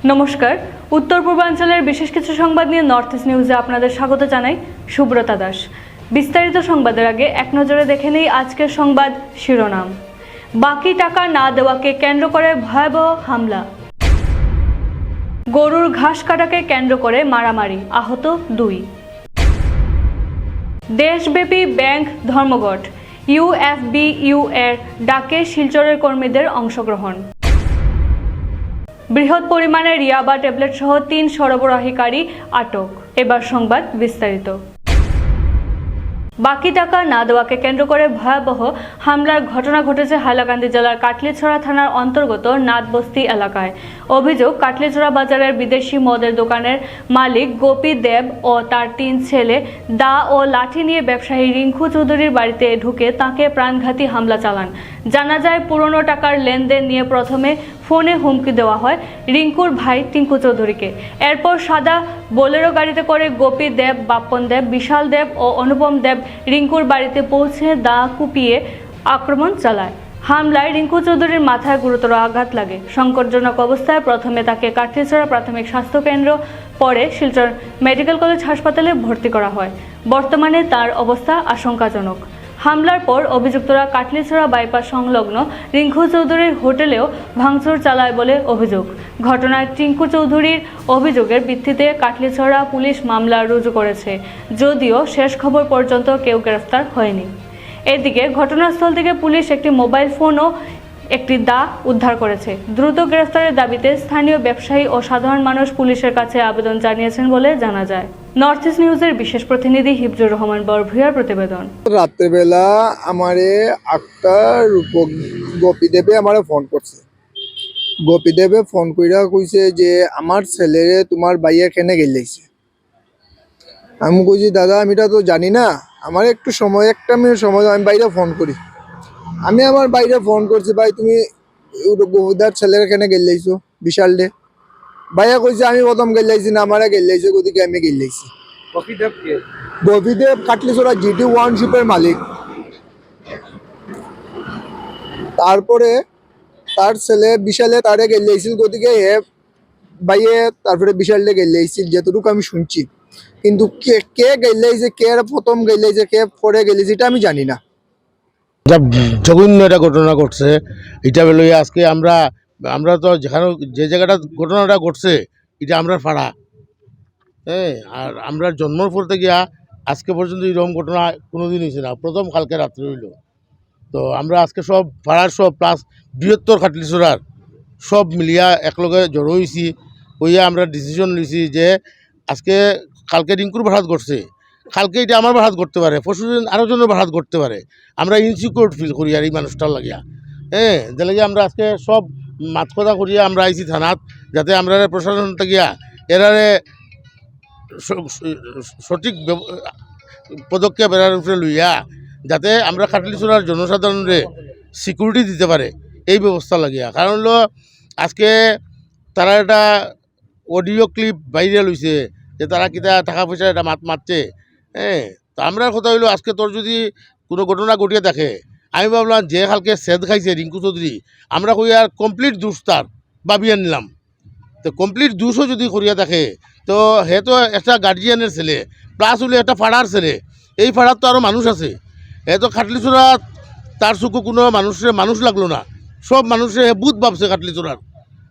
নমস্কার, উত্তর পূর্বাঞ্চলের বিশেষ কিছু সংবাদ নিয়ে নর্থ ইস্ট নিউজে আপনাদের স্বাগত জানাই। সুব্রতা দাস। বিস্তারিত সংবাদের আগে এক নজরে দেখে নেই আজকের সংবাদ শিরোনাম। বাকি টাকা না দেওয়াকে কেন্দ্র করে ভয়াবহ হামলা। গরুর ঘাস কাটাকে কেন্দ্র করে মারামারি, আহত 2। দেশব্যাপী ব্যাংক ধর্মঘট, ইউএফবিইউ এর ডাকে শিলচরের কর্মীদের অংশগ্রহণ। বৃহৎ পরিমাণে ইয়াবা ট্যাবলেট সহ 3 সরবরাহকারী আটক। এবার সংবাদ বিস্তারিত। বাকি টাকা না দেওয়াকে কেন্দ্র করে ভয়াবহ হামলার ঘটনা ঘটেছে হাইলাকান্দি জেলার কাটলিছড়া থানার অন্তর্গত নাথবস্তি এলাকায়। অভিযোগ, কাটলিছড়া বাজারের বিদেশি মদের দোকানের মালিক গোপী দেব ও তার 3 ছেলে দা ও লাঠি নিয়ে ব্যবসায়ী রিঙ্কু চৌধুরীর বাড়িতে ঢুকে তাকে প্রাণঘাতী হামলা চালান। জানা যায়, পুরনো টাকার লেনদেন নিয়ে প্রথমে ফোনে হুমকি দেওয়া হয় রিঙ্কুর ভাই টিঙ্কু চৌধুরীকে। এরপর সাদা বোলেরো গাড়িতে করে গোপী দেব, বাপ্পন দেব, বিশাল দেব ও অনুপম দেব রিঙ্কুর বাড়িতে পৌঁছে দা কুপিয়ে আক্রমণ চালায়। হামলায় রিঙ্কু চৌধুরীর মাথায় গুরুতর আঘাত লাগে। সংকটজনক অবস্থায় প্রথমে তাকে কাটলিছড়া প্রাথমিক স্বাস্থ্য কেন্দ্র, পরে শিলচর মেডিকেল কলেজ হাসপাতালে ভর্তি করা হয়। বর্তমানে তার অবস্থা আশঙ্কাজনক। হামলার পর অভিযুক্তরা কাটলিছড়া বাইপাস সংলগ্ন রিঙ্কু চৌধুরীর হোটেলেও ভাঙচুর চালায় বলে অভিযোগ। ঘটনায় টিঙ্কু চৌধুরীর অভিযোগের ভিত্তিতে কাটলিছড়া পুলিশ মামলা রুজু করেছে, যদিও শেষ খবর পর্যন্ত কেউ গ্রেফতার হয়নি। এদিকে ঘটনাস্থল থেকে পুলিশ একটি মোবাইল ফোন ও একটি দা উদ্ধার করেছে। দ্রুত গ্রেফতারের দাবিতে স্থানীয় ব্যবসায়ী ও সাধারণ মানুষ পুলিশের কাছে আবেদন জানিয়েছেন বলে জানা যায়। নর্থ ইস্ট নিউজের বিশেষ প্রতিনিধি হিফজুর রহমান বরভূয়ার প্রতিবেদন। রাত্রেবেলা আমারে একটা গোপীদেবে আমারে ফোন করছে। গোপীদেবে ফোন কইরা কইছে যে আমার ছেলেরে তোমার বাইয়া কেনে গেলেছে। আমি কইছি দাদা আমি এটা তো জানি না, আমার একটু সময়, 1 মিনিট সময়, আমি বাইরে ফোন করি। আমি আমার বাইরে ফোন করছি, ভাই তুমি গোদার ছেলের কেনে গেলেছো বিশাল ডে। ভাইয়া কইছে আমি প্রথম গেলাইছি না, আমারে গেলাইছে, ওদিকে আমি গেলাইছি। গোপীদেব কাটলিছড়া GT1 শিপের মালিক। তারপরে তার ছেলে বিশালে তারে গেলাইছিল, গতিকে হে ভাইয়ে তারপরে বিশালে গেলাইছিল, যেটুকু আমি শুনছি। কিন্তু কে গেলাইছে, কে প্রথম গেলাইছে, কে পরে গেলাইছে, এটা আমি জানি না। জঘন্য একটা ঘটনা ঘটছে। এটা বলে আজকে আমরা তো যেখানে যে জায়গাটা ঘটনাটা ঘটছে এটা আমরা পাড়া, হ্যাঁ। আর আমরা জন্মর পর থেকে আজকে পর্যন্ত এরকম ঘটনা কোনোদিন হয়েছে না, প্রথম কালকে রাত্রে হইল। তো আমরা আজকে সব পাড়ার সব প্লাস বৃহত্তর কাটলিছড়ার সব মিলিয়া একলগে জড়ো হয়েছি, হইয়া আমরা ডিসিশন নিয়েছি যে আজকে কালকে রিঙ্কুর বাড়াত ঘটছে, কালকে এটা আমার বাড়াত করতে পারে, পরশুদিন আরও জনের বাড়াত করতে পারে। আমরা ইনসিকিউর ফিল করি আর এই মানুষটার লাগিয়া, হ্যাঁ। যে লাগে আমরা আজকে সব মাত কথা করিয়া আমরা আইছি থানাত, যাতে আমরা প্রশাসন থাকিয়া এরারে সঠিক পদক্ষেপ এরার উপরে লইয়া যাতে আমরা কাটলিছড়ার জনসাধারণরে সিকিউরিটি দিতে পারে এই ব্যবস্থা লাগিয়া। কারণ হলো আজকে তারা একটা অডিও ক্লিপ বাইরে লইছে যে তারা কিতা টাকা পয়সা এটা মারছে, হ্যাঁ। তো আমরা কথা হইলো আজকে তোর যদি কোনো ঘটনা ঘটিয়ে থাকে, আমি ভাবলাম যে কালকে সেদ খাইছে রিঙ্কু চৌধুরী, আমরা কই আর কমপ্লিট দোষ তার ভাবিয়া নিলাম। তো কমপ্লিট দোষও যদি করিয়া থাকে, তো হে তো একটা গার্জিয়ানের ছেলে, প্লাস হলে একটা পাড়ার ছেলে। এই পাড়ার তো আরও মানুষ আছে, হে তো কাটলিছড়াত তার চুকু কোনো মানুষ লাগলো না, সব মানুষে বুধ ভাবছে কাটলিছড়ার।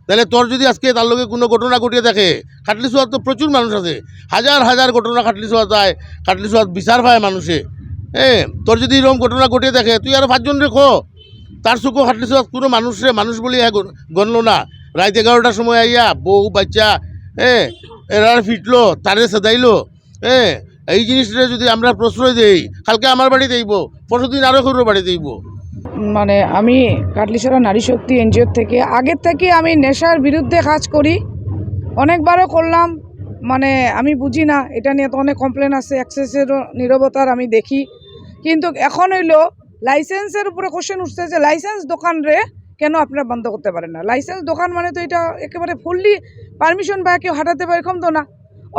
তাহলে তোর যদি আজকে তার লগে কোনো ঘটনা ঘটিয়ে থাকে, কাটলিছড়াত তো প্রচুর মানুষ আছে, হাজার হাজার ঘটনা কাটলিছড়াত যায়, কাটলিছড়াত বিচার পায় মানুষে, হ্যাঁ। তোর যদি এরকম ঘটনা ঘটিয়ে থাকে, তুই আরও 5 জন রেখো, তার চুকো কাটলিছড়াত কোনো মানুষ বলি গণলো না। রাত 11টার সময় আইয়া বউ বাচ্চা, হ্যাঁ, এরা ফিটলো, তারে সেদাইলো, হ্যাঁ। এই জিনিসটা যদি আমরা প্রশ্রয় দেই, কালকে আমার বাড়িতে আইব, পরশুদিন আরও কারোর বাড়িতে আইব। মানে আমি কাটলিছড়া নারী শক্তি এনজিওর থেকে আগের থেকে আমি নেশার বিরুদ্ধে কাজ করি, অনেকবারও করলাম। মানে আমি বুঝি না, এটা নিয়ে তো অনেক কমপ্লেন আছে, অ্যাক্সেসেরও নীরবতার আমি দেখি। কিন্তু এখন হইলো লাইসেন্সের উপরে কোশ্চেন উঠছে যে লাইসেন্স দোকান রে কেন আপনারা বন্ধ করতে পারেন না। লাইসেন্স দোকান মানে তো এটা একেবারে ফুললি পারমিশন বা কেউ হাঁটাতে পারে, এরকম তো না।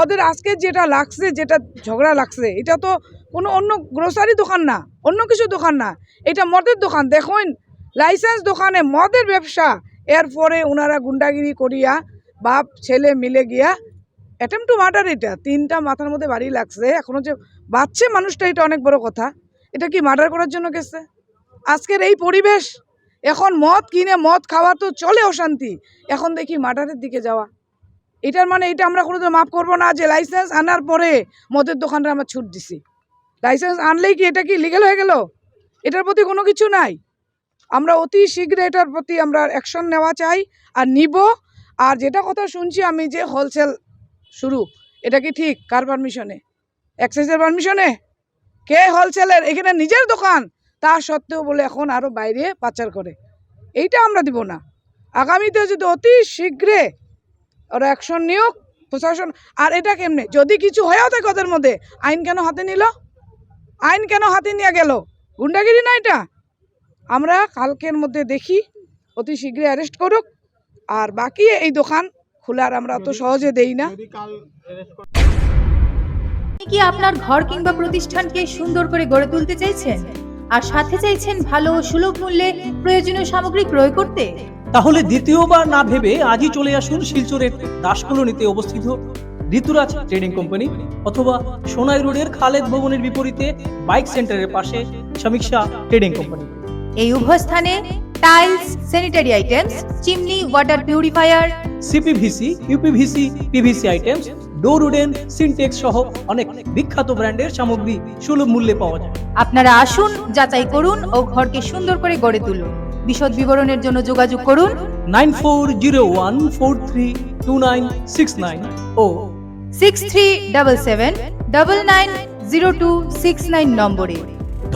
ওদের আজকে যেটা লাগছে, যেটা ঝগড়া লাগছে, এটা তো কোনো অন্য গ্রোসারি দোকান না, অন্য কিছু দোকান না, এটা মদের দোকান। দেখুন লাইসেন্স দোকানে মদের ব্যবসা, এরপরে ওনারা গুন্ডাগিরি করিয়া বাপ ছেলে মিলে গিয়া অ্যাটেম্প টু মার্ডার, এটা 3টা মাথার মধ্যে বাড়ি লাগছে, এখনো যে বাচ্চা মানুষটা, এটা অনেক বড় কথা। এটা কি মার্ডার করার জন্য গেছে? আজকের এই পরিবেশ, এখন মদ কিনে মদ খাওয়া তো চলে অশান্তি, এখন দেখি মার্ডারের দিকে যাওয়া। এটার মানে এটা আমরা কোনোদিন মাফ করবো না যে লাইসেন্স আনার পরে মদের দোকানটা আমরা ছুট দিছি। লাইসেন্স আনলেই কি এটা কি লিগ্যাল হয়ে গেল? এটার প্রতি কোনো কিছু নাই। আমরা অতি শীঘ্র এটার প্রতি আমরা অ্যাকশন নেওয়া চাই আর নিব। আর যেটা কথা শুনছি আমি যে হোলসেল শুরু, এটা কি ঠিক? কার পারমিশনে? এক্সাইজের পারমিশনে? কে হোলসেলের? এখানে নিজের দোকান, তা সত্ত্বেও বলে এখন আরও বাইরে পাচার করে। এইটা আমরা দিব না। আগামীতে যদি অতি শীঘ্রে ওরা অ্যাকশন নিয়োগ প্রশাসন। আর এটা কেমনে যদি কিছু হয়েও থাকে ওদের মধ্যে, আইন কেন হাতে নিল? আইন কেন হাতে নিয়ে গেল? গুন্ডাগিরি না এটা? আমরা কালকের মধ্যে দেখি অতি শীঘ্রই অ্যারেস্ট করুক। আর বাকি এই দোকান খোলার আমরা অত সহজে দেই না। আপনি কি আপনার ঘর কিংবা প্রতিষ্ঠানকে সুন্দর করে গড়ে তুলতে চাইছেন আর সাথে চাইছেন ভালো ও সুলভ মূল্যে প্রয়োজনীয় সামগ্রী ক্রয় করতে? তাহলে দ্বিতীয়বার না ভেবে আজই চলে আসুন শিলচরের দাস কলোনিতে অবস্থিত ঋতুরাজ ট্রেডিং কোম্পানি অথবা সোনাই রোডের খালেদ ভবনের বিপরীতে বাইক সেন্টারের পাশে সমীক্ষা ট্রেডিং কোম্পানি। এই উভয় স্থানে tiles, sanitary items, chimney, water purifier, CPVC, uPVC, PVC items, ডোর উডেন, সিনটেক্স সহ অনেক বিখ্যাত ব্র্যান্ডের সামগ্রী সুলভ মূল্যে পাওয়া যায়। আপনারা আসুন, যাচাই করুন ও ঘরকে সুন্দর করে গড়ে তুলুন। বিশদ বিবরণের জন্য যোগাযোগ করুন 9401432969 ও 6377990269 নম্বরে।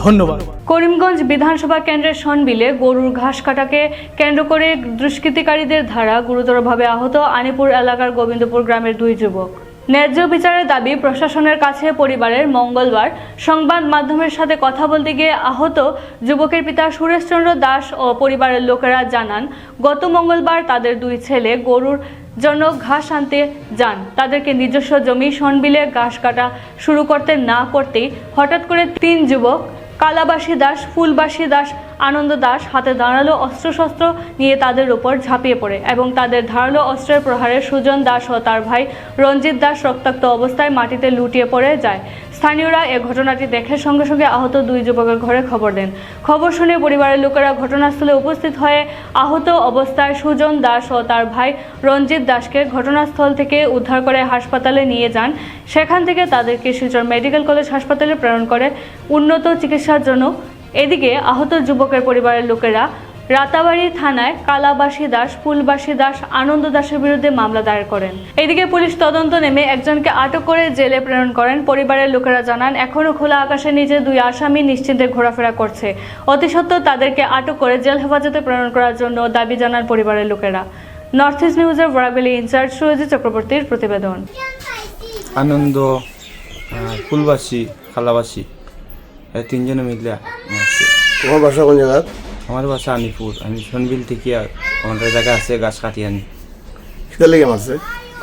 ধন্যবাদ। করিমগঞ্জ বিধানসভা কেন্দ্রের সনবিলে গরুর ঘাস কাটাকে কেন্দ্র করে দুষ্কৃতিকারীদের দ্বারা গুরুতরভাবে আহত আনিপুর এলাকার গোবিন্দপুর গ্রামের 2 যুবক। ন্যায্য বিচারের দাবি প্রশাসনের কাছে পরিবারের মঙ্গলবার সংবাদ মাধ্যমের সাথে কথা বলতে গিয়ে আহত যুবকের পিতা সুরেশচন্দ্র দাস ও পরিবারের লোকেরা জানান, গত মঙ্গলবার তাদের 2 ছেলে গরুর জন্য ঘাস আনতে যান। তাদেরকে নিজস্ব জমি সনবিলে ঘাস কাটা শুরু করতে না করতেই হঠাৎ করে 3 যুবক কালাবাসী দাস, ফুলবাসী দাস, আনন্দ দাস হাতে ধারালো অস্ত্রশস্ত্র নিয়ে তাদের উপর ঝাঁপিয়ে পড়ে এবং তাদের ধারালো অস্ত্রের প্রহারে সুজন দাস ও তার ভাই রঞ্জিত দাস রক্তাক্ত অবস্থায় মাটিতে লুটিয়ে পড়ে যায়। স্থানীয়রা এ ঘটনাটি দেখে সঙ্গে সঙ্গে আহত 2 যুবকের ঘরে খবর দেন। খবর শুনে পরিবারের লোকেরা ঘটনাস্থলে উপস্থিত হয়ে আহত অবস্থায় সুজন দাস ও তার ভাই রঞ্জিত দাসকে ঘটনাস্থল থেকে উদ্ধার করে হাসপাতালে নিয়ে যান। সেখান থেকে তাদেরকে শিলচর মেডিকেল কলেজ হাসপাতালে প্রেরণ করে উন্নত চিকিৎসার জন্য। এদিকে আহত যুবকের পরিবারের লোকেরা রাতাবাড়ি থানায় কালাবাসী দাস, ফুলবাসী দাস, আনন্দ দাসের বিরুদ্ধে মামলা দায়ের করেন। এদিকে পুলিশ তদন্ত নেমে একজনকে আটক করে জেলে প্রেরণ করেন। পরিবারের লোকেরা জানান, এখনও খোলা আকাশের নিচে 2 আসামি নিশ্চিন্তে ঘোরাফেরা করছে। অতি সত্ত্বেও তাদেরকে আটক করে জেল হেফাজতে প্রেরণ করার জন্য দাবি জানান পরিবারের লোকেরা। নর্থ ইস্ট নিউজের বরাকভ্যালি ইনচার্জ সুরজিৎ চক্রবর্তীর প্রতিবেদন। আনন্দ, ফুলবাসী, খালাবাসী 3 জনে মিলে মারছে। তোমার বাসা কোন জায়গা? আমার বাসা আনিপুর। আমি সনবিল থেকে আমাদের জায়গা আছে গাছ কাটি আনি। সেটা লেগে মারছে?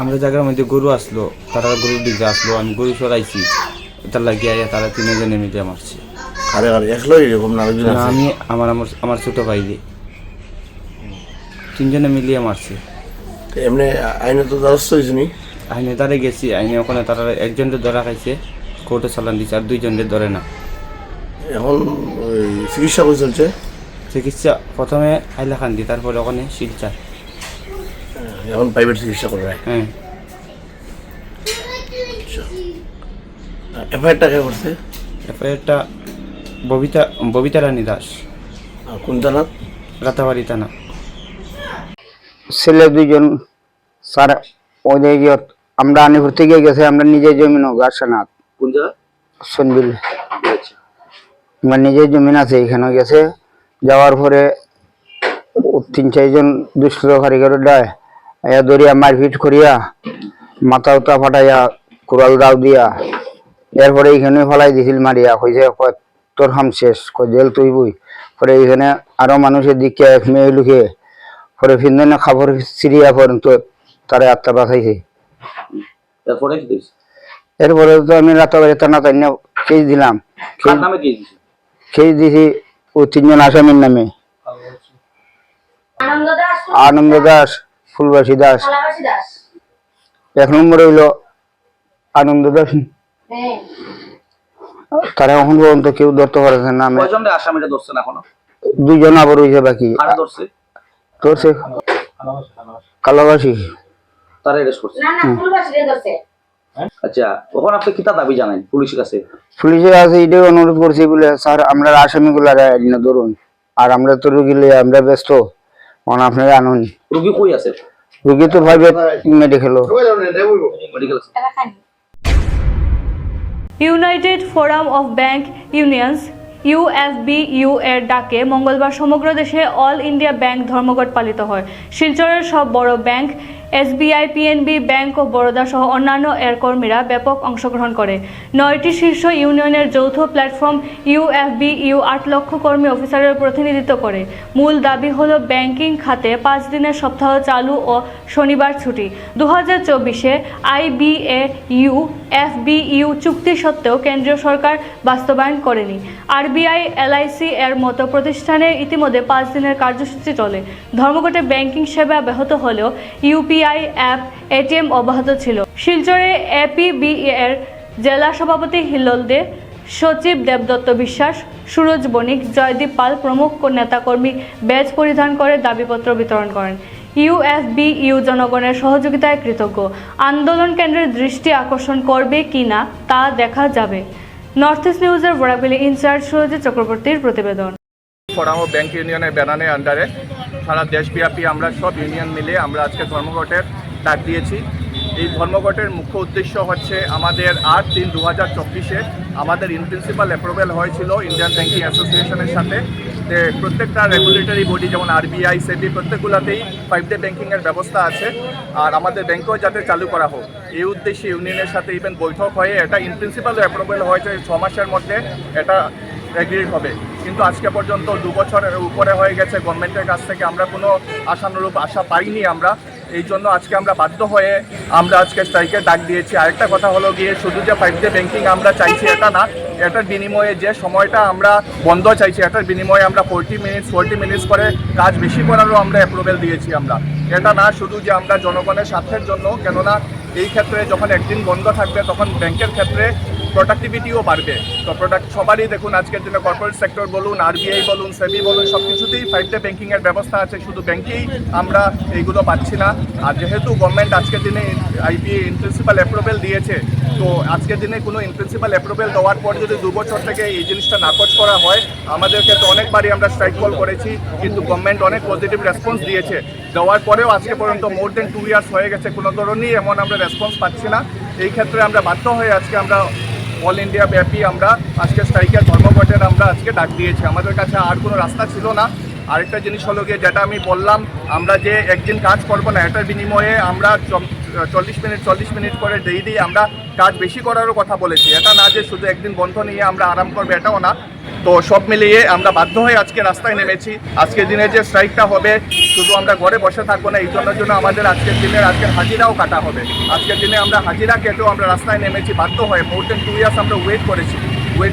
আমাদের জায়গার মধ্যে গরু আসলো, তারা গরুর দিকে আসলো, আমি গরু সরাইছি, তার লাগিয়ে তারা 3 জনে মিলে মারছে। আরে আরে একলো এরকম না? আমি আমার ছোট ভাই দিয়ে 3 জনে মিলিয়ে মারছে। এমনি আইনে তো দ্বারস্থ হয়েছে নি? আইনে তারে গেছি, আইনে ওখানে তারা একজনের ধরা খাইছে, কোর্টে চালান দিচ্ছে, আর 2 জনের ধরে না। এখন চিকিৎসা করে চলছে? চিকিৎসা প্রথমে হাইলাকান্দি, তারপরে ওখানে শিলচর। এখন প্রাইভেট চিকিৎসা করে? হ্যাঁ। এফআইআরটা কে করছে? এফআইআরটা ববিতা রানী দাস। কোন থানা? রাতাবাড়ি থানা। ছেলে 2 জন স্যার ওদিকে আমরা আনিপুর থেকে গেছে, আমরা নিজের জমিন গাছনাথ সনবিল, আমার নিজের জমিন আছে, এখানে গেছে। যাওয়ার পরে 3-4 জন দুষ্কৃতকারী করে দেয়, দরিয়া মারপিট করিয়া মাথা উতা ফাটাইয়া কুড়াল দাও দিয়া এরপরে এইখানে ফলাই দিছিল মারিয়া, কইছে তোর হাম শেষ, জেল তুই বই। পরে এইখানে আরো মানুষের দিকে এক মেয়ে লুকে পরে ফিন্দনে খাবার সিরিয়া পর্যন্ত তারা আত্মা বাঁচাইছে। এরপরে তো আমি রাতাবাড়ি থানা তাইনা কেস দিলাম। কেস দিছি ও 3 জন আসামির নামে, আনন্দ দাস, ফুলবাসী দাস। 1 নম্বর হইল আনন্দ দাস। তারা এখন পর্যন্ত কেউ ধরতে পারছে না। কয়জন আসামিটা ধরছেন এখনো? 2 জন আবার হইছে বাকি। কারা ধরছে? ধরছে কালাবাসী। তারা অ্যারেস্ট করছে? আচ্ছা, ওখানে আপনি কিতা দাবি জানেন পুলিশের কাছে? পুলিশের কাছে এটাই অনুরোধ করছি বলে, স্যার আমরা আসামিগুলা ধরুন, আর আমরা তো রুগী লিয়ে আমরা ব্যস্ত, মানে আপনারা আনুন। রুগী কই আছে? রুগী তো private medical. United forum of bank unions UFBU এর ডাকে মঙ্গলবার সমগ্র দেশে অল ইন্ডিয়া ব্যাংক ধর্মঘট পালিত হয়। শিলচরের সব বড় bank SBI, PNB, bank of Baroda সহ অন্যান্য এর কর্মীরা ব্যাপক অংশগ্রহণ করে। 9টি শীর্ষ ইউনিয়নের যৌথ প্ল্যাটফর্ম ইউএফবিইউ 8 লক্ষ কর্মী অফিসারের প্রতিনিধিত্ব করে। মূল দাবি হলো ব্যাংকিং খাতে 5 দিনের সপ্তাহ চালু ও শনিবার ছুটি। 2024-এ আইবিএইউ এফবিইউ চুক্তি সত্ত্বেও কেন্দ্রীয় সরকার বাস্তবায়ন করেনি। আরবিআই, এলআইসি এর মতো প্রতিষ্ঠানে ইতিমধ্যে 5 দিনের কার্যসূচি চলে। ধর্মঘটে ব্যাংকিং সেবা ব্যাহত হলেও ইউপিআই অ্যাপ, এটিএম অব্যাহত ছিল। শিলচরে এপিবি এর জেলা সভাপতি হিল্লোল দে, সচিব দেবদত্ত বিশ্বাস, সুরজ বণিক, জয়দীপ পাল প্রমুখ নেতাকর্মী ব্যাজ পরিধান করে দাবিপত্র বিতরণ করেন। ইউএফবিইউ জনগণের সহযোগিতায় কৃতজ্ঞ। আন্দোলন কেন্দ্রের দৃষ্টি আকর্ষণ করবে কিনা তা দেখা যাবে। নর্থ ইস্ট নিউজের বরাকভ্যালি ইনচার্জ সুরজিৎ চক্রবর্তীর প্রতিবেদন। ফোরাম অফ ব্যাংক ইউনিয়নের ব্যানারের আন্ডারে সারা দেশব্যাপী আমরা সব ইউনিয়ন মিলে আমরা আজকে ধর্মঘটের ডাক দিয়েছি। এই ধর্মঘটের মুখ্য উদ্দেশ্য হচ্ছে আমাদের 8/3/2024-এ আমাদের ইন প্রিন্সিপাল অ্যাপ্রুভেল হয়েছিল ইন্ডিয়ান ব্যাংকিং অ্যাসোসিয়েশনের সাথে। প্রত্যেকটা রেগুলেটরি বডি যেমন আরবিআই, সেবি প্রত্যেকগুলোতেই 5 ডে ব্যাংকিংয়ের ব্যবস্থা আছে, আর আমাদের ব্যাংকেও যাতে চালু করা হোক এই উদ্দেশ্যে ইউনিয়নের সাথে ইভেন বৈঠক হয়ে এটা ইন প্রিন্সিপাল অ্যাপ্রুভেল হয়েছে 6 মাসের মধ্যে এটা এগ্রিড হবে। কিন্তু আজকে পর্যন্ত 2 বছরের উপরে হয়ে গেছে, গভর্নমেন্টের কাছ থেকে আমরা কোনো আশানুরূপ আশা পাইনি আমরা। এই জন্য আজকে আমরা বাধ্য হয়ে আমরা আজকে স্ট্রাইকের ডাক দিয়েছি। আরেকটা কথা হলো গিয়ে শুধু যে 5 ডে ব্যাংকিং আমরা চাইছি এটা না, এটার বিনিময়ে যে সময়টা আমরা বন্ধ চাইছি এটার বিনিময়ে আমরা 40 মিনিটস করে কাজ বেশি করারও আমরা অ্যাপ্রুভেল দিয়েছি আমরা। এটা না শুধু যে আমরা জনগণের স্বার্থের জন্য, কেননা এই ক্ষেত্রে যখন একদিন বন্ধ থাকবে তখন ব্যাংকের ক্ষেত্রে প্রোডাক্টিভিটিও বাড়বে। তো সবারই দেখুন আজকের দিনে কর্পোরেট সেক্টর বলুন, আরবিআই বলুন, সেবি বলুন, সব কিছুতেই 5 ডে ব্যাংকিংয়ের ব্যবস্থা আছে, শুধু ব্যাংকেই আমরা এইগুলো পাচ্ছি না। আর যেহেতু গভর্নমেন্ট আজকের দিনে আইবিআই ইন প্রিন্সিপাল অ্যাপ্রুভেল দিয়েছে, তো আজকের দিনে কোনো ইন প্রিন্সিপাল অ্যাপ্রুভেল দেওয়ার পর যদি 2 বছর থেকে এই জিনিসটা নাকচ করা হয়, আমাদেরকে তো অনেকবারই আমরা স্ট্রাইক কল করেছি, কিন্তু গভর্নমেন্ট অনেক পজিটিভ রেসপন্স দিয়েছে। দেওয়ার পরেও আজকে পর্যন্ত মোর দেন 2 ইয়ার্স হয়ে গেছে, কোনো ধরনেরই এমন আমরা রেসপন্স পাচ্ছি না। এই ক্ষেত্রে আমরা বাধ্য হয়ে আজকে আমরা অল ইন্ডিয়া ব্যাপী আমরা আজকে স্ট্রাইকের ধর্মঘটের আমরা আজকে ডাক দিয়েছি। আমাদের কাছে আর কোনো রাস্তা ছিল না। আরেকটা জিনিস হলো গিয়ে যেটা আমি বললাম, আমরা যে একদিন কাজ করবো না এটার বিনিময়ে আমরা 40 মিনিট করে ডেইলি আমরা কাজ বেশি করারও কথা বলেছি। এটা না যে শুধু একদিন বন্ধ নিয়ে আমরা আরাম করবো, এটাও না। তো সব মিলিয়ে আমরা বাধ্য হয়ে আজকে রাস্তায় নেমেছি। আজকের দিনে যে স্ট্রাইকটা হবে, শুধু আমরা ঘরে বসে থাকবো না, এই জন্য আমাদের আজকের হাজিরাও কাটা হবে। আজকের দিনে আমরা হাজিরা কেটেও আমরা রাস্তায় নেমেছি বাধ্য হয়ে। মোর দেন 2 ইয়ার্স আমরা ওয়েট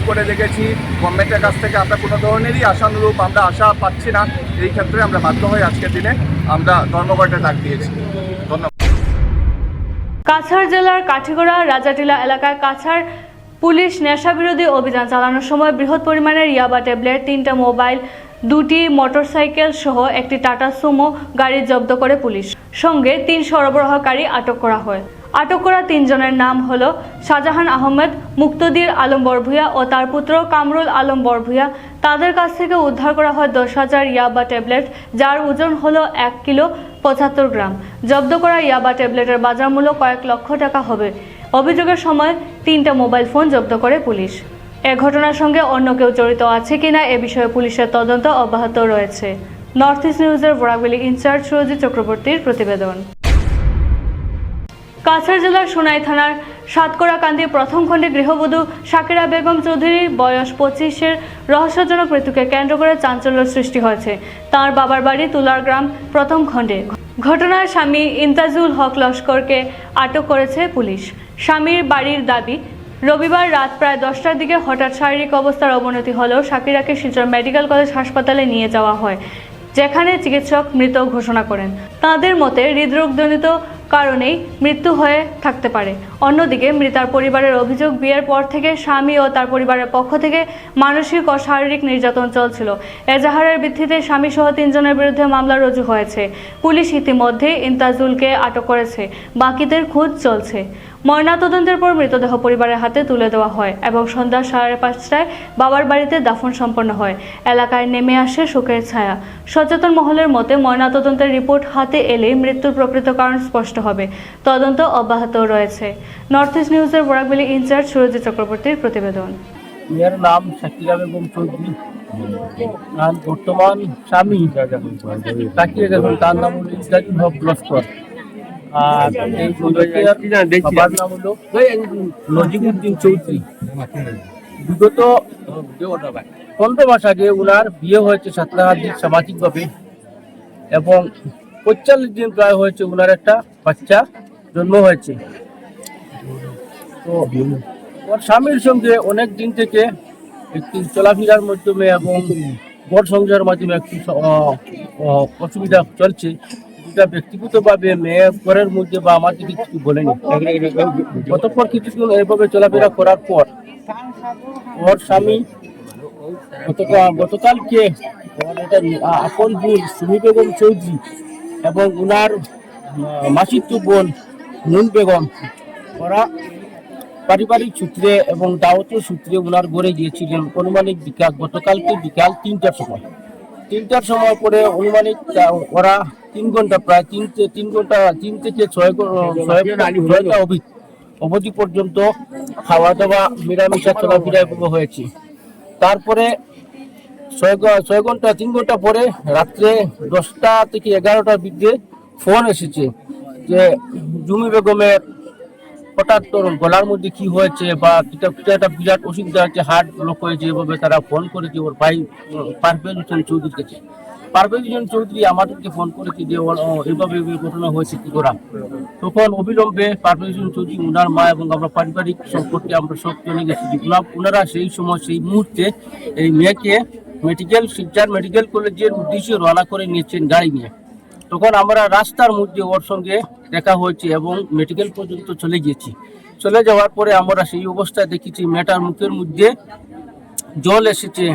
করে দেখেছি, গভর্নমেন্টের কাছ থেকে আমরা কোনো ধরনেরই আশানুরূপ আমরা আশা পাচ্ছি না। এই ক্ষেত্রে আমরা বাধ্য হয়ে আজকের দিনে আমরা ধর্মঘটে ডাক দিয়েছি। ধন্যবাদ। কাছাড় জেলার কাঠিগড়া রাজাটিলা এলাকায় কাছাড় পুলিশ নেশা বিরোধী অভিযান চালানোর সময় বৃহৎ পরিমাণের ইয়াবা ট্যাবলেট, 3টা মোবাইল, 2টি মোটরসাইকেল সহ একটি টাটা সুমো গাড়ি জব্দ করে পুলিশ। সঙ্গে 3 সরবরাহকারী আটক করা হয়। আটক করা 3 জনের নাম হলো শাহজাহান আহমেদ, মুক্তদির আলম বরভুইয়া ও তার পুত্র কামরুল আলম বরভুইয়া। তাদের কাছ থেকে উদ্ধার করা হয় 10,000 ইয়াবা ট্যাবলেট, যার ওজন হলো 1 কিলো 75 গ্রাম। জব্দ করা ইয়াবা ট্যাবলেটের বাজার মূল্য কয়েক লক্ষ টাকা হবে। অভিযোগের সময় 3টা মোবাইল ফোন জব্দ করে পুলিশ। এ ঘটনার সঙ্গে অন্য কেউ জড়িত আছে কিনা এ বিষয়ে পুলিশের তদন্ত অব্যাহত রয়েছে। নর্থ ইস্ট নিউজের বরাকভ্যালি ইনচার্জ সুরজিৎ চক্রবর্তীর প্রতিবেদন। কাছাড় জেলার সোনাই থানার সাতকড়াকান্দি প্রথম খণ্ডে গৃহবধূ শাকিরা বেগম চৌধুরী বয়স 25-এর রহস্যজনক মৃত্যুকে কেন্দ্র করে চাঞ্চল্য সৃষ্টি হয়েছে তার বাবার বাড়ি তুলার গ্রাম প্রথম খণ্ডে। ঘটনার স্বামী ইন্তাজুল হক লস্করকে আটক করেছে পুলিশ। স্বামীর বাড়ির দাবি, রবিবার রাত প্রায় 10টার দিকে হঠাৎ শারীরিক অবস্থার অবনতি হলেও শাকিরাকে শিলচর মেডিকেল কলেজ হাসপাতালে নিয়ে যাওয়া হয়, যেখানে চিকিৎসক মৃত ঘোষণা করেন। তাদের মতে হৃদরোগজনিত কারণেই মৃত্যু হয়ে থাকতে পারে। অন্যদিকে মৃতার পরিবারের অভিযোগ, বিয়ের পর থেকে স্বামী ও তার পরিবারের পক্ষ থেকে মানসিক ও শারীরিক নির্যাতন চলছিল। এজাহারের ভিত্তিতে স্বামী সহ 3 জনের বিরুদ্ধে মামলা রুজু হয়েছে। পুলিশ ইতিমধ্যে ইমতাজুলকে আটক করেছে, বাকিদের খোঁজ চলছে। ময়নাতদন্তের পর মৃতদেহ পরিবারের হাতে তুলে দেওয়া হয় এবং সন্ধ্যা 5:30টায় বাবার বাড়িতে দাফন সম্পন্ন হয়। এলাকায় নেমে আসে শোকের ছায়া। সচেতন মহলের মতে ময়নাতদন্তের রিপোর্ট হাতে এলেই মৃত্যুর প্রকৃত কারণ স্পষ্ট হবে। তদন্ত অব্যাহত রয়েছে। নর্থ ইস্ট নিউজের বরাকভ্যালি ইনচার্জ সুরজিৎ চক্রবর্তীর প্রতিবেদন। मेरा नाम शकीला बेगम चौधरी আর বর্তমান স্বামী তাকিয়ে গেছেন, তার নাম হলো ইসরাজুল হক লস্কর। আর এই বাবার নাম হলো নজিবুদ্দিন চৌধুরী। বিগত 15 মাস আগে ওনার বিয়ে হয়েছে সাতলাহাদির সামাজিকভাবে এবং 45 দিন প্রায় হয়েছে ওনার একটা বাচ্চা জন্ম হয়েছে। তো ওর স্বামীর সঙ্গে অনেক দিন থেকে একটি চলাফেরার মাধ্যমে এবং ঘর সংসারের মাধ্যমে একটু অসুবিধা চলছে, যেটা ব্যক্তিগতভাবে মেয়ে ঘরের মধ্যে বা আমাদের কিছু বলেনি। অতঃপর কিছুদিন এইভাবে চলাফেরা করার পর ওর স্বামী গতকালকে আপন বোন সুমি বেগম চৌধুরী এবং উনার মাসিত বোন নুন বেগম, ওরা পারিবারিক সূত্রে এবং দাওয়াতের সূত্রে ওনার ঘরে গিয়েছিলেন অনুমানিক গতকালকে বিকাল 3টার সময়। 3টার সময় পরে অনুমানিক ওরা 3 ঘন্টা প্রায় 3 থেকে 6 অবধি পর্যন্ত খাওয়া দাওয়া মিলামিশা চলাফেরা হয়েছে। তারপরে 3 ঘন্টা পরে রাত্রে 10টা থেকে 11টার দিকে ফোন এসেছে যে জুমি বেগমের হঠাৎ গলার মধ্যে কি হয়েছে বা একটা বিরাট অসুবিধা হচ্ছে, হার্ট ব্লক হয়েছে। এভাবে তারা ফোন করেছে ওর ভাই পারভেজ হোসেন চৌধুরীর কাছে। পারভেজ হোসেন চৌধুরী আমাদেরকে ফোন করেছে যে এইভাবে ঘটনা হয়েছে কি করা। তখন অবিলম্বে পারভেজ হোসেন চৌধুরী, ওনার মা এবং আমরা পারিবারিক সম্পর্কে আমরা সব জেনে গেছি যে ওনারা সেই সময় সেই মুহূর্তে এই মেয়েকে শিলচর মেডিকেল কলেজের উদ্দেশ্যে রওনা করে নিয়েছেন গাড়ি নিয়ে। তখন আমরা রাস্তার মধ্যে ওর সঙ্গে দেখা হয়েছে এবং মেডিকেল পর্যন্ত চলে গিয়েছি। চলে যাওয়ার পরে আমরা সেই অবস্থায় দেখেছি মেয়েটার মুখের মধ্যে জল এসেছে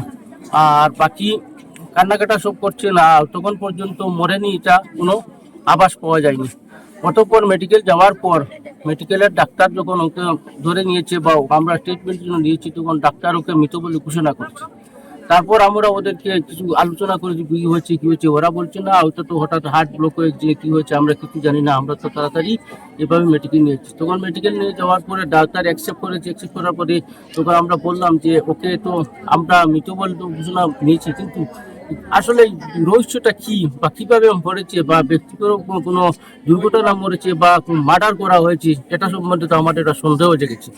আর বাকি কান্নাকাটা সব করছে না। তখন পর্যন্ত মরেনি, এটা কোনো আভাস পাওয়া যায়নি। অতঃপর মেডিকেল যাওয়ার পর মেডিকেলের ডাক্তার যখন ওকে ধরে নিয়েছে বা আমরা ট্রিটমেন্টের জন্য নিয়েছি, তখন ডাক্তার ওকে মৃত বলে ঘোষণা করছে। তারপর আমরা ওদেরকে কিছু আলোচনা করেছি কি হয়েছে। ওরা বলছে না, ওটা তো হঠাৎ হার্ট ব্লক হয়েছে, কি হয়েছে আমরা কিছু জানি না, আমরা তো তাড়াতাড়ি এভাবে মেডিকেল নিয়েছি। তখন মেডিকেল নিয়ে যাওয়ার পরে ডাক্তার অ্যাকসেপ্ট করার পরে তখন আমরা বললাম যে ওকে তো আমরা মৃত বলে ঘোষণা নিয়েছি, কিন্তু আসলে রহস্যটা কি বা কিভাবে মরেছে বা ব্যক্তিগত কোনো দুর্ঘটনা মরেছে বা মার্ডার করা হয়েছে, এটা সম্বন্ধে তো আমাদের একটা সন্দেহ জেগেছে।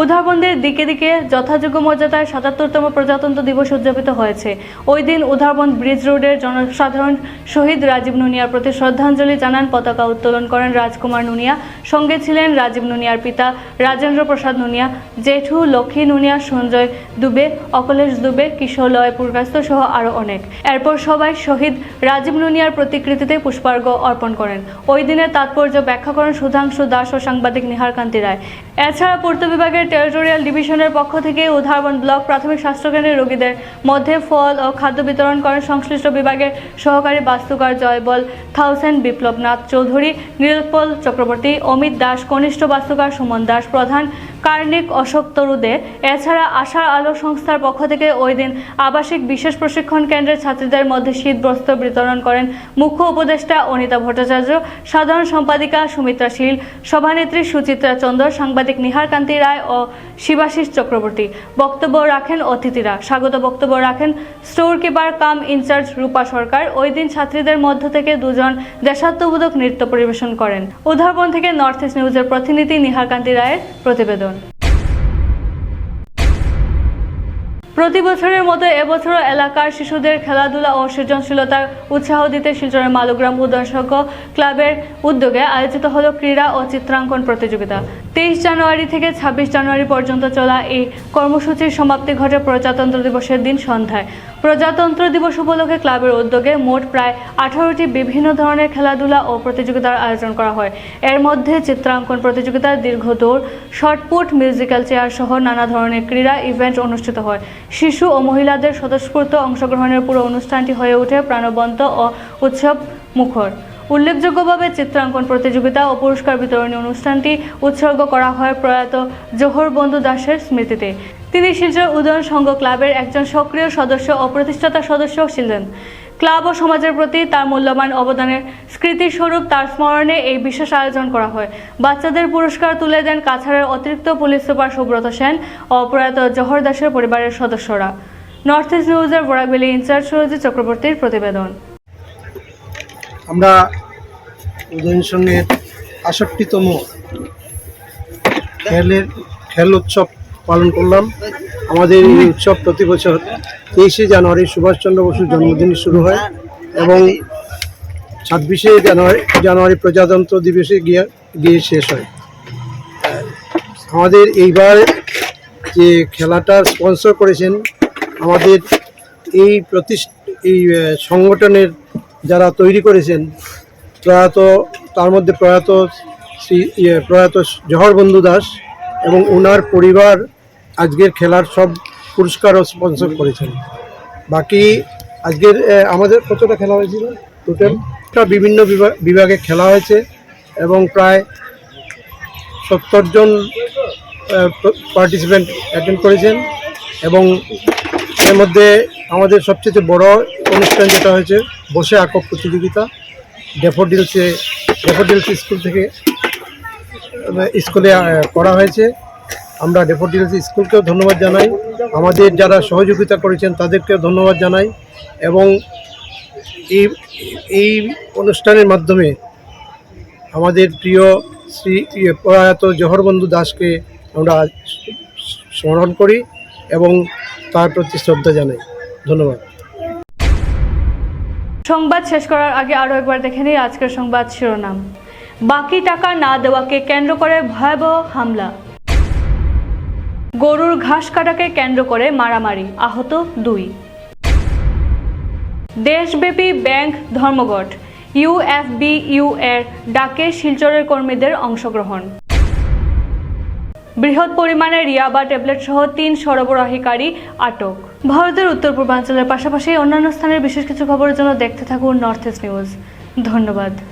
উধারবন্দের দিকে দিকে যথাযোগ্য মর্যাদায় ৭৭তম প্রজাতন্ত্র দিবস উদযাপিত হয়েছে। ওই দিন উধারবন্দ ব্রিজ রোডের জনসাধারণ শহীদ রাজীব নুনিয়ার প্রতি শ্রদ্ধাঞ্জলি জানান। পতাকা উত্তোলন করেন রাজকুমার নুনিয়া। সঙ্গে ছিলেন রাজীব নুনিয়ার পিতা রাজেন্দ্র প্রসাদ নুনিয়া, জেঠু লক্ষ্মী নুনিয়া, সঞ্জয় দুবে, অকলেশ দুবে, কিশোর লয় পুরকাস্ত সহ আরও অনেক। এরপর সবাই শহীদ রাজীব নুনিয়ার প্রতিকৃতিতে পুষ্পার্ঘ্য অর্পণ করেন। ওই দিনের তাৎপর্য ব্যাখ্যা করেন সুধাংশু দাস ও সাংবাদিক নিহারকান্তি রায়। এছাড়া পূর্ত বিভাগের টেরিটোরিয়াল ডিভিশনের পক্ষ থেকে উধারবন্দ ব্লক প্রাথমিক স্বাস্থ্যকেন্দ্রের রোগীদের মধ্যে ফল ও খাদ্য বিতরণ করেন সংশ্লিষ্ট বিভাগের সহকারী বাস্তুকার জয়বল থাউসেন্ড, বিপ্লব নাথ চৌধুরী, নীলপল চক্রবর্তী, অমিত দাস, কনিষ্ঠ বাস্তুকার সুমন দাস, প্রধান কার্নিক অশোক তরুদে। এছাড়া আশার আলো সংস্থার পক্ষ থেকে ওই দিন আবাসিক বিশেষ প্রশিক্ষণ কেন্দ্রের ছাত্রীদের মধ্যে শীতবস্ত্র বিতরণ করেন মুখ্য উপদেষ্টা অনিতা ভট্টাচার্য, সাধারণ সম্পাদিকা সুমিত্রা শীল, সভানেত্রী সুচিত্রা চন্দর, সাংবাদিক নিহারকান্তি রায় ও শিবাশিস চক্রবর্তী। বক্তব্য রাখেন অতিথিরা। স্বাগত বক্তব্য রাখেন স্টোর কিপার কাম ইনচার্জ রূপা সরকার। ওই দিন ছাত্রীদের মধ্য থেকে 2 জন দেশাত্মবোধক নৃত্য পরিবেশন করেন। উধারবন্দ থেকে নর্থ ইস্ট নিউজের প্রতিনিধি নিহারকান্তি রায়ের প্রতিবেদন। প্রতি বছরের মতো এবছরও এলাকার শিশুদের খেলাধুলা ও সৃজনশীলতার উৎসাহ দিতে শিলচরের মালুগ্রাম উদয়ন সংঘ ক্লাবের উদ্যোগে আয়োজিত হলো ক্রীড়া ও চিত্রাঙ্কন প্রতিযোগিতা। 23 জানুয়ারি থেকে 26 জানুয়ারি পর্যন্ত চলা এই কর্মসূচির সমাপ্তি ঘটে প্রজাতন্ত্র দিবসের দিন সন্ধ্যায়। প্রজাতন্ত্র দিবস উপলক্ষে ক্লাবের উদ্যোগে মোট প্রায় 18টি বিভিন্ন ধরনের খেলাধুলা ও প্রতিযোগিতার আয়োজন করা হয়। এর মধ্যে চিত্রাঙ্কন প্রতিযোগিতা, দীর্ঘ দৌড়, শটপুট, মিউজিক্যাল চেয়ার সহ নানা ধরনের ক্রীড়া ইভেন্ট অনুষ্ঠিত হয়। শিশু ও মহিলাদের স্বতঃস্ফূর্ত অংশগ্রহণের পুরো অনুষ্ঠানটি হয়ে ওঠে প্রাণবন্ত ও উৎসব মুখর। উল্লেখযোগ্যভাবে চিত্রাঙ্কন প্রতিযোগিতা ও পুরস্কার বিতরণী অনুষ্ঠানটি উৎসর্গ করা হয় প্রয়াত জোহর বন্ধু দাসের স্মৃতিতে। তিনি শিলচর উদয়ন সংঘ ক্লাবের একজন সক্রিয় সদস্য ও প্রতিষ্ঠাতা সদস্য ছিলেন। ক্লাব ও সমাজের প্রতি তার মূল্যবান অবদানের স্মৃতিস্বরূপ তার স্মরণে এই বিশেষ আয়োজন করা হয়। বাচ্চাদের পুরস্কার তুলে দেন কাছাড়ের অতিরিক্ত পুলিশ সুপার সুব্রত সেন ও প্রয়াত জোহর দাসের পরিবারের সদস্যরা। নর্থ ইস্ট নিউজের বরাকভ্যালি ইনচার্জ সুরজিৎ চক্রবর্তীর প্রতিবেদন। আমরা উদয়ন সংঘের ৬৮তম খেল উৎসব পালন করলাম। আমাদের এই উৎসব প্রতি বছর 23শে জানুয়ারি সুভাষচন্দ্র বসুর জন্মদিনে শুরু হয় এবং 26শে জানুয়ারি প্রজাতন্ত্র দিবসে গিয়ে শেষ হয়। আমাদের এইবার যে খেলাটার স্পন্সর করেছেন আমাদের এই সংগঠনের যারা তৈরি করেছেন, তার মধ্যে প্রয়াত জোহর বন্ধু দাস এবং ওনার পরিবার আজকের খেলার সব পুরস্কারও স্পন্সর করেছেন। বাকি আজকের আমাদের কতটা খেলা হয়েছিল টোটাল বিভিন্ন বিভাগে খেলা হয়েছে এবং প্রায় 70 জন পার্টিসিপেন্ট অ্যাটেন্ড করেছেন এবং এর মধ্যে আমাদের সবচেয়ে বড় অনুষ্ঠান যেটা হয়েছে বসে আঁকো প্রতিযোগিতা ড্যাফোডিলস স্কুলে করা হয়েছে। আমরা ড্যাফোডিলস স্কুলকেও ধন্যবাদ জানাই, আমাদের যারা সহযোগিতা করেছেন তাদেরকেও ধন্যবাদ জানাই এবং এই অনুষ্ঠানের মাধ্যমে আমাদের প্রিয় প্রয়াত জোহর বন্ধু দাসকে আমরা স্মরণ করি এবং তার প্রতি শ্রদ্ধা জানাই। ধন্যবাদ। সংবাদ শেষ করার আগে আরও একবার দেখে নিই আজকের সংবাদ শিরোনাম। বাকি টাকা না দেওয়াকে কেন্দ্র করে ভয়াবহ হামলা। গরুর ঘাস কাটাকে কেন্দ্র করে মারামারি, আহত 2। দেশব্যাপী ব্যাংক ধর্মঘট, UFBU এর ডাকে শিলচরের কর্মীদের অংশগ্রহণ। বৃহৎ পরিমাণে ইয়াবা ট্যাবলেট সহ 3 সরবরাহকারী আটক। ভারতের উত্তর পূর্বাঞ্চলের পাশাপাশি অন্যান্য স্থানের বিশেষ কিছু খবরের জন্য দেখতে থাকুন নর্থ ইস্ট নিউজ। ধন্যবাদ।